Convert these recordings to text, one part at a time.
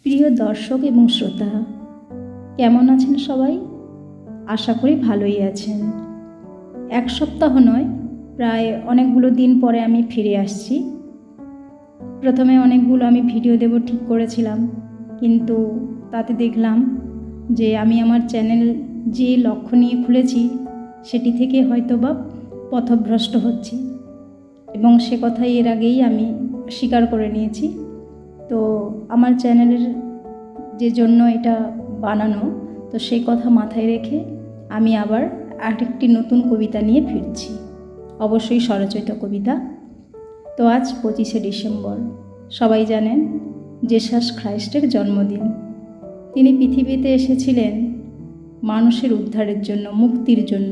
প্রিয় দর্শক এবং শ্রোতা, কেমন আছেন সবাই? আশা করি ভালোই আছেন। এক সপ্তাহ নয়, প্রায় অনেকগুলো দিন পরে আমি ফিরে আসছি। প্রথমে অনেকগুলো আমি ভিডিও দেব ঠিক করেছিলাম, কিন্তু তাতে দেখলাম যে আমি আমার চ্যানেল যে লক্ষ্য নিয়ে খুলেছি সেটি থেকে হয়তোবা পথভ্রষ্ট হচ্ছি, এবং সে কথাই এর আগেই আমি স্বীকার করে নিয়েছি। তো আমার চ্যানেলের যে জন্য এটা বানানো, তো সেই কথা মাথায় রেখে আমি আবার আরেকটি নতুন কবিতা নিয়ে ফিরছি, অবশ্যই স্বরচিত কবিতা। তো আজ 25শে ডিসেম্বর, সবাই জানেন জেসাস খ্রাইস্টের জন্মদিন। তিনি পৃথিবীতে এসেছিলেন মানুষের উদ্ধারের জন্য, মুক্তির জন্য।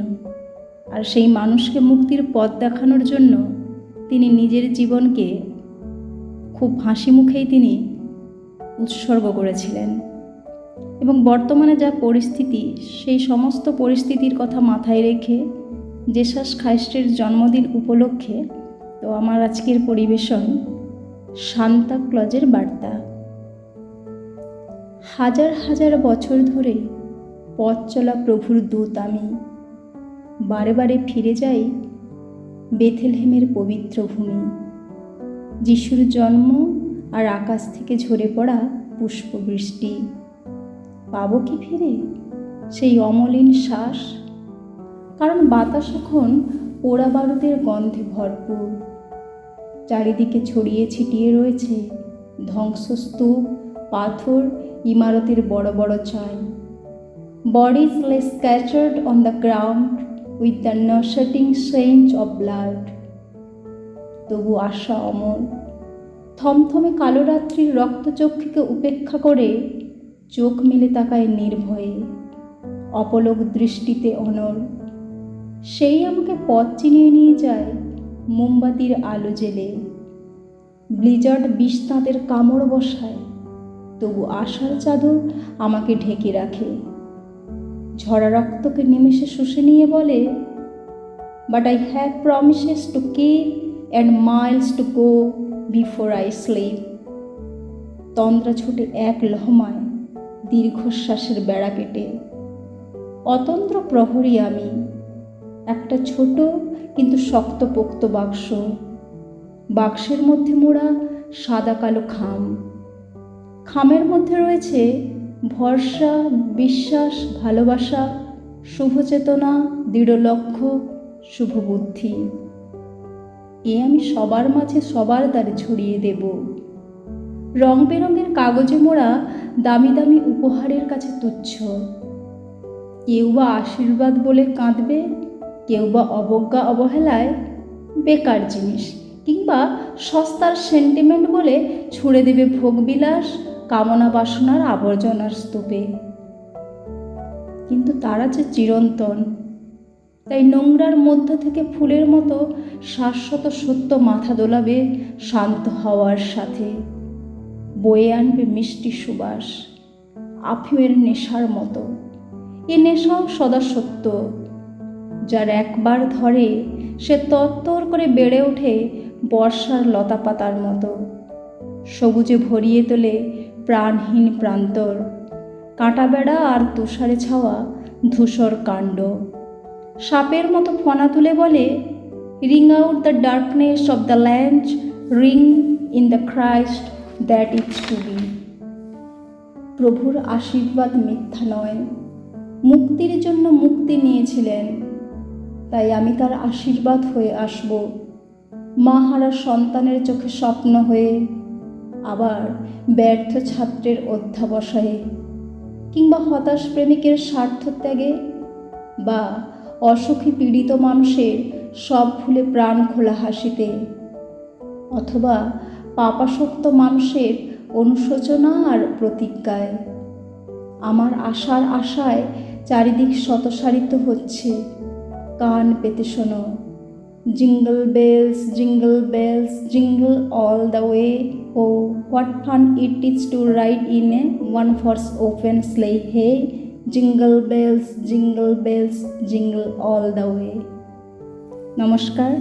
আর সেই মানুষকে মুক্তির পথ দেখানোর জন্য তিনি নিজের জীবনকে খুব হাসি মুখেই তিনি উৎসর্গ করেছিলেন। এবং বর্তমানে যা পরিস্থিতি, সেই সমস্ত পরিস্থিতির কথা মাথায় রেখে জেসাস খ্রাইস্টের জন্মদিন উপলক্ষে তো আমার আজকের পরিবেশন সান্তা ক্লজের বার্তা। হাজার হাজার বছর ধরে পথ চলা প্রভুর দূত আমি, বারে বারে ফিরে যাই বেথলেহেমের পবিত্র ভূমি। যিশুর জন্ম আর আকাশ থেকে ঝরে পড়া পুষ্পবৃষ্টি, পাবো কি ফিরে সেই অমলিন শ্বাস? কারণ বাতাস এখন পোড়া বারুদের গন্ধে ভরপুর। চারিদিকে ছড়িয়ে ছিটিয়ে রয়েছে ধ্বংসস্তূপ, পাথর, ইমারতের বড় বড় চাই। Bodies lay scattered on the ground with the nauseating stench of blood. তবু আশা অমর। থমথমে কালো রাত্রির রক্তচক্ষুকে উপেক্ষা করে চোখ মেলে তাকায় নির্ভয়ে, অপলক দৃষ্টিতে অনর। সেই আমাকে পথ চিনিয়ে নিয়ে যায় মোমবাতির আলো জেলে। ব্লিজার্ড বিষ তাঁদের কামড় বসায়, তবু আশার চাদর আমাকে ঢেকে রাখে। ঝরা রক্তকে নিমেষে শুষে নিয়ে বলে, but I have promises to keep and miles to go before I sleep. তন্দ্রা ছুটে এক লহমায় দীর্ঘশ্বাসের বেড়া কেটে। অতন্দ্র প্রহরী আমি, একটা ছোট কিন্তু শক্তপোক্ত বাক্স। বাক্সের মধ্যে মোড়া সাদা কালো খাম। খামের মধ্যে রয়েছে ভরসা, বিশ্বাস, ভালোবাসা, শুভচেতনা, দৃঢ় লক্ষ্য, শুভ বুদ্ধি। এ আমি সবার মাঝে সবার দ্বারে ছড়িয়ে দেব। রং বেরঙের কাগজে মোড়া দামি দামি উপহারের কাছে তুচ্ছ। কেউ বা আশীর্বাদ বলে কাঁদবে, কেউ বা অবজ্ঞা অবহেলায় বেকার জিনিস, কিংবা সস্তার সেন্টিমেন্ট বলে ছুঁড়ে দেবে ভোগবিলাস, কামনা বাসনার আবর্জনার স্তূপে। কিন্তু তারা যে চিরন্তন, তাই নোংরার মধ্য থেকে ফুলের মতো শাশ্বত সত্য মাথা দোলাবে শান্ত হওয়ার সাথে। বয়ে আনবে মিষ্টি সুবাস, আফিমের নেশার মতো। এ নেশাও সদা সত্য, যার একবার ধরে সে তত্তর করে বেড়ে ওঠে বর্ষার লতা পাতার মতো। সবুজে ভরিয়ে তোলে প্রাণহীন প্রান্তর, কাঁটা বেড়া আর তুষারে ছাওয়া ধূসর কাণ্ড। সাপের মতো ফনা তুলে বলে, ring out the darkness of the land, ring in the Christ that is to be. প্রভুর আশীর্বাদ মিথ্যা নয়। মুক্তির জন্য মুক্তি নিয়েছিলেন, তাই আমি তার আশীর্বাদ হয়ে আসব। মা হারা সন্তানের চোখে স্বপ্ন হয়ে, আবার ব্যর্থ ছাত্রের অধ্যাবসায়ে, কিংবা হতাশ প্রেমিকের স্বার্থ ত্যাগে, বা অসুখী পীড়িত মানুষের সব ভুলে প্রাণ খোলা হাসিতে, অথবা পাপাসক্ত মানুষের অনুশোচনা আর প্রতিজ্ঞায়। আমার আশার আশায় চারিদিক শতসারিত হচ্ছে, কান পেতে শোনো। Jingle bells, jingle bells, jingle all the way. Oh what fun it is to ride in a one horse open sleigh hey. Jingle bells, jingle bells, jingle all the way. নমস্কার,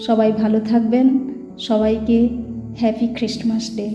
সবাই ভালো থাকবেন। সবাইকে হ্যাপি ক্রিসমাস ডে।